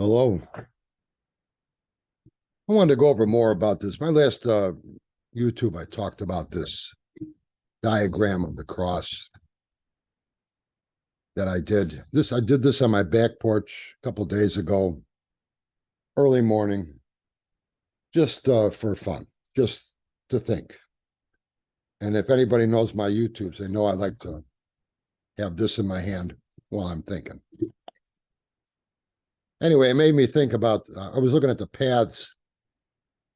Hello. I wanted to go over more about this. My last YouTube, I talked about this diagram of the cross that I did. I did this on my back porch a couple days ago, early morning, just for fun, just to think. And if anybody knows my YouTubes, they know I like to have this in my hand while I'm thinking. Anyway, it made me think about, I was looking at the paths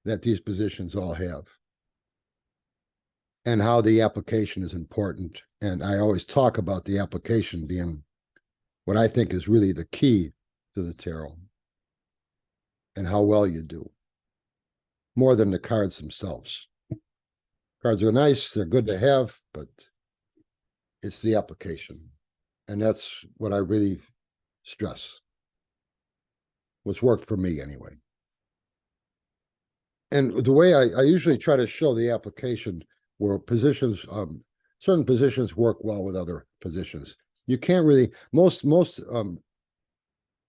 that these positions all have and how the application is important. And I always talk about the application being what I think is really the key to the tarot and how well you do, more than the cards themselves. Cards are nice, they're good to have, but it's the application. And that's what I really stress. What's worked for me anyway. And the way I usually try to show the application where positions, certain positions work well with other positions. You can't really, most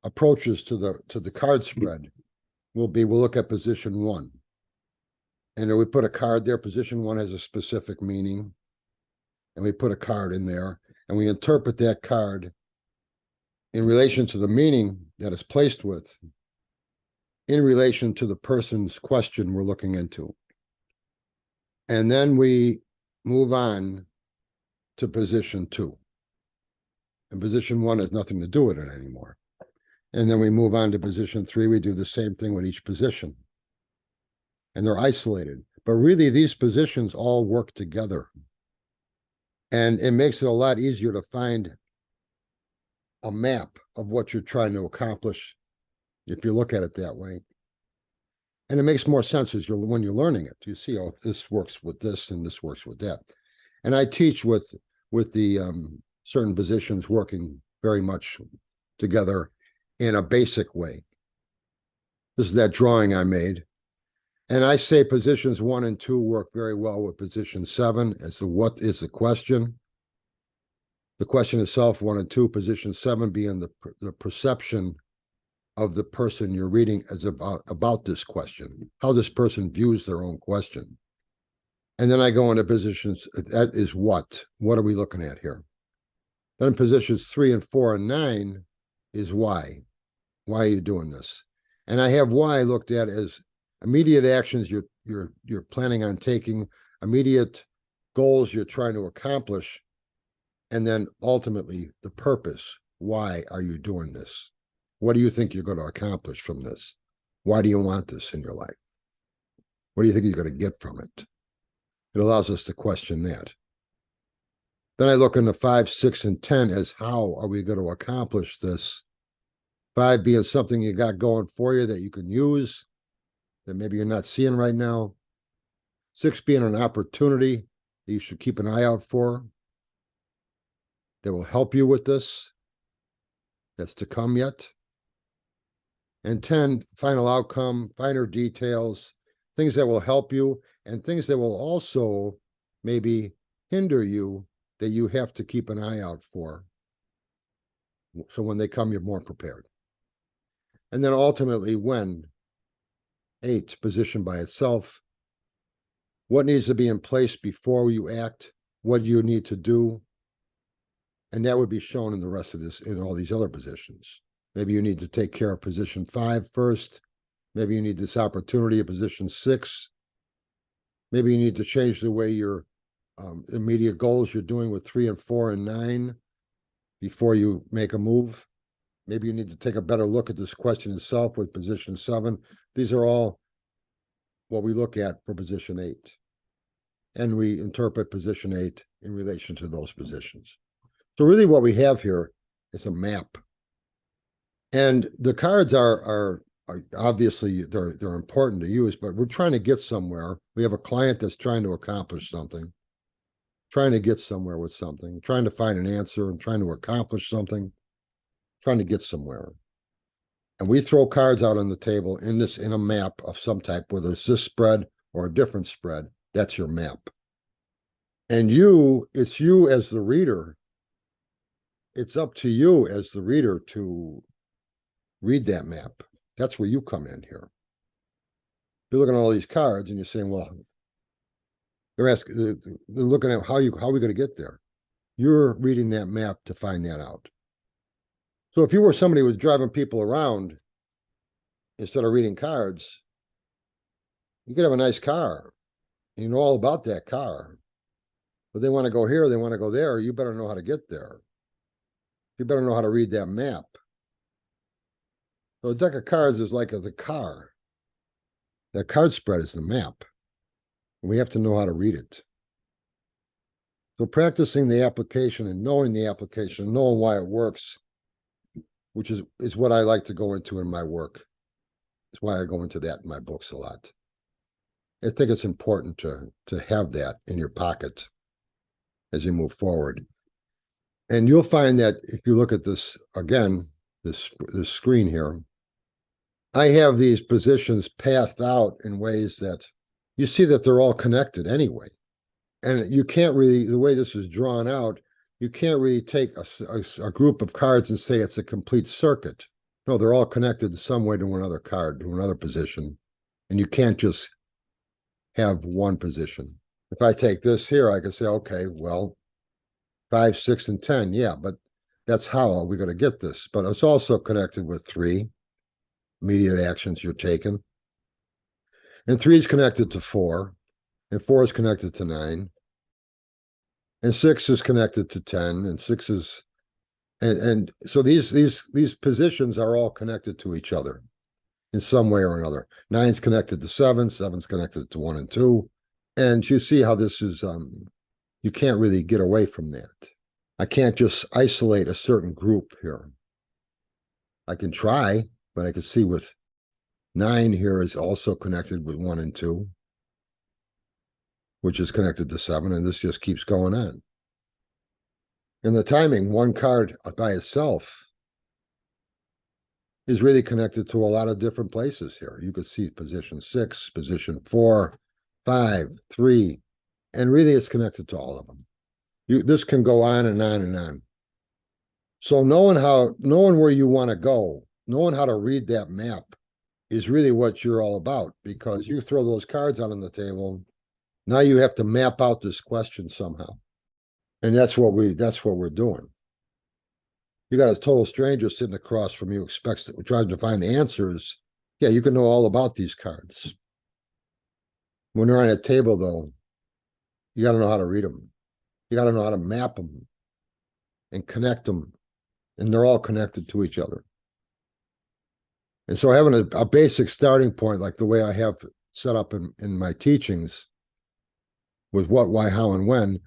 approaches to the card spread will be, we'll look at position one. And then we put a card there. Position one has a specific meaning. And we put a card in there. And we interpret that card in relation to the meaning that it's placed with, in relation to the person's question we're looking into. And then we move on to position two. And position one has nothing to do with it anymore. And then we move on to position three. We do the same thing with each position. And they're isolated. But really, these positions all work together. And it makes it a lot easier to find a map of what you're trying to accomplish if you look at it that way. And it makes more sense when you're learning it. You see, oh, this works with this and this works with that. And I teach with the certain positions working very much together in a basic way. This is that drawing I made. And I say positions 1 and 2 work very well with position 7 as to what is the question. The question itself, 1 and 2, position 7 being the perception of the person you're reading as about this question, how this person views their own question. And then I go into positions, that is what are we looking at here? Then positions 3 and 4 and 9 is why. Why are you doing this? And I have why looked at as immediate actions you're planning on taking, immediate goals you're trying to accomplish, and then ultimately the purpose. Why are you doing this? What do you think you're going to accomplish from this? Why do you want this in your life? What do you think you're going to get from it? It allows us to question that. Then I look into 5, 6, and 10 as how are we going to accomplish this? 5 being something you got going for you that you can use, that maybe you're not seeing right now. 6 being an opportunity that you should keep an eye out for, that will help you with this, that's to come yet. And 10, final outcome, finer details, things that will help you, and things that will also maybe hinder you that you have to keep an eye out for. So when they come, you're more prepared. And then ultimately, when 8, position by itself, what needs to be in place before you act, what you need to do. And that would be shown in the rest of this, in all these other positions. Maybe you need to take care of position 5 first. Maybe you need this opportunity at position 6. Maybe you need to change the way your immediate goals you're doing with 3 and 4 and 9 before you make a move. Maybe you need to take a better look at this question itself with position 7. These are all what we look at for position 8. And we interpret position 8 in relation to those positions. So really what we have here is a map. And the cards are obviously they're important to use, but we're trying to get somewhere. We have a client that's trying to accomplish something, trying to get somewhere with something, trying to find an answer and trying to accomplish something, trying to get somewhere. And we throw cards out on the table in a map of some type, whether it's this spread or a different spread. That's your map. And it's you as the reader. It's up to you as the reader to read that map. That's where you come in here. You're looking at all these cards and you're saying, well, they're looking at how are we going to get there? You're reading that map to find that out. So if you were somebody who was driving people around instead of reading cards, you could have a nice car. You know all about that car. But they want to go here, they want to go there. You better know how to get there. You better know how to read that map. So a deck of cards is like the car. That card spread is the map. We have to know how to read it. So practicing the application and knowing the application, knowing why it works, which is what I like to go into in my work. It's why I go into that in my books a lot. I think it's important to have that in your pocket as you move forward. And you'll find that if you look at this, again, this screen here, I have these positions pathed out in ways that you see that they're all connected anyway. And you can't really, the way this is drawn out, you can't really take a group of cards and say it's a complete circuit. No, they're all connected in some way to another card, to another position. And you can't just have one position. If I take this here, I can say, okay, well, 5, 6, and 10. Yeah, but that's how are we going to get this? But it's also connected with 3 immediate actions you're taking. And 3 is connected to 4. And 4 is connected to 9. And 6 is connected to 10. And 6 is and so these positions are all connected to each other in some way or another. 9's connected to 7, 7's connected to 1 and 2. And you see how this is you can't really get away from that. I can't just isolate a certain group here. I can try, but I can see with 9 here is also connected with 1 and 2, which is connected to 7, and this just keeps going on. And the timing, one card by itself is really connected to a lot of different places here. You could see position 6, position 4, 5, 3, and really it's connected to all of them. This can go on and on and on. So knowing where you want to go, knowing how to read that map is really what you're all about, because you throw those cards out on the table. Now you have to map out this question somehow. And that's what we're doing. You got a total stranger sitting across from you, trying to find answers. Yeah, you can know all about these cards. When they're on a table, though, you got to know how to read them. You got to know how to map them and connect them. And they're all connected to each other. And so having a basic starting point, like the way I have set up in my teachings with what, why, how, and when,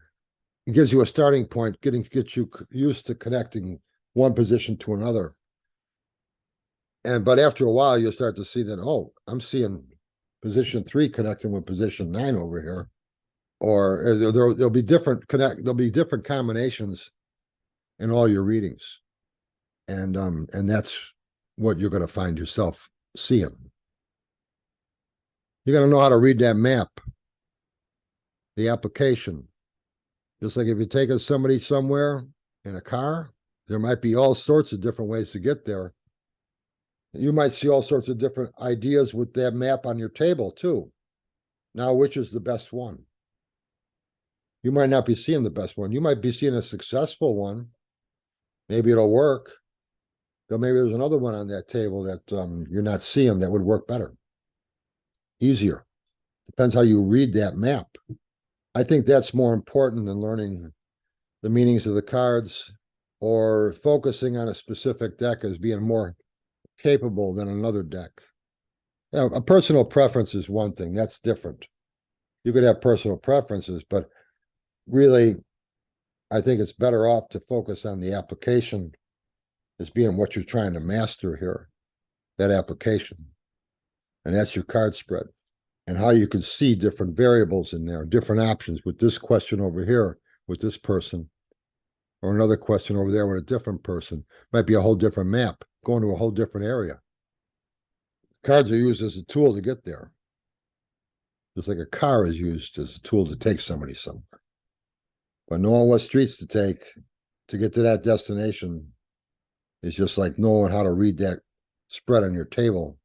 it gives you a starting point, gets you used to connecting one position to another. But after a while, you'll start to see that, oh, I'm seeing position 3 connecting with position 9 over here. Or there'll be different combinations in all your readings. And that's what you're going to find yourself seeing. You got to know how to read that map, the application. Just like if you're taking somebody somewhere in a car, there might be all sorts of different ways to get there. You might see all sorts of different ideas with that map on your table too. Now, which is the best one? You might not be seeing the best one. You might be seeing a successful one. Maybe it'll work. But maybe there's another one on that table that you're not seeing that would work better. Easier. Depends how you read that map. I think that's more important than learning the meanings of the cards or focusing on a specific deck as being more capable than another deck. Now, a personal preference is one thing. That's different. You could have personal preferences, but really, I think it's better off to focus on the application as being what you're trying to master here, that application. And that's your card spread. And how you can see different variables in there, different options with this question over here with this person, or another question over there with a different person. Might be a whole different map, going to a whole different area. Cards are used as a tool to get there. Just like a car is used as a tool to take somebody somewhere. But knowing what streets to take to get to that destination is just like knowing how to read that spread on your table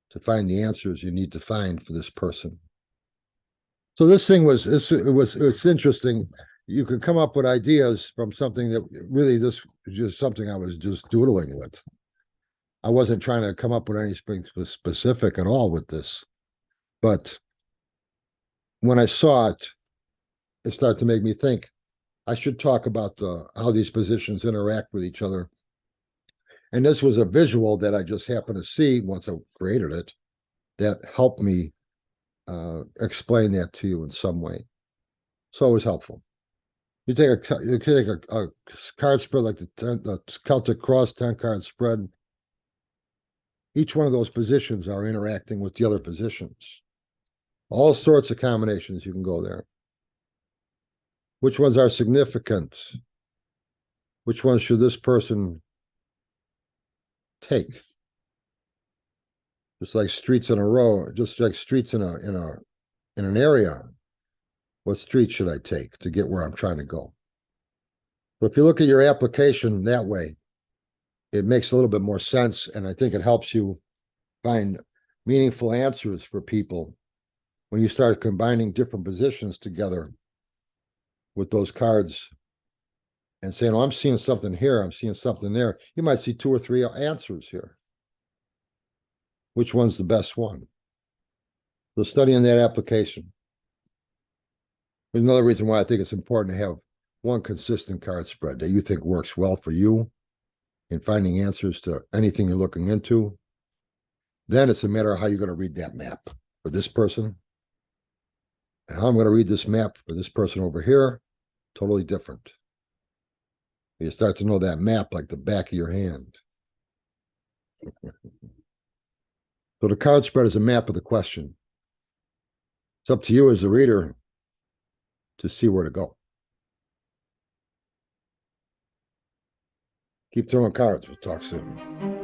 to find the answers you need to find for this person. So this thing was it's interesting. You could come up with ideas from something that really this was just something I was just doodling with. I wasn't trying to come up with anything specific at all with this. But when I saw it, it started to make me think I should talk about how these positions interact with each other. And this was a visual that I just happened to see once I created it that helped me explain that to you in some way. So it was helpful. You take a card spread like the Celtic Cross 10-card spread. Each one of those positions are interacting with the other positions. All sorts of combinations you can go there. Which ones are significant? Which ones should this person take? Just like streets in a row, just like streets in an area. What street should I take to get where I'm trying to go? So if you look at your application that way, it makes a little bit more sense, and I think it helps you find meaningful answers for people when you start combining different positions together with those cards and saying, oh, I'm seeing something here, I'm seeing something there. You might see 2 or 3 answers here. Which one's the best one? So studying that application. There's another reason why I think it's important to have one consistent card spread that you think works well for you in finding answers to anything you're looking into. Then it's a matter of how you're going to read that map for this person. And how I'm going to read this map for this person over here, totally different. You start to know that map like the back of your hand. So the card spread is a map of the question. It's up to you as the reader to see where to go. Keep throwing cards. We'll talk soon.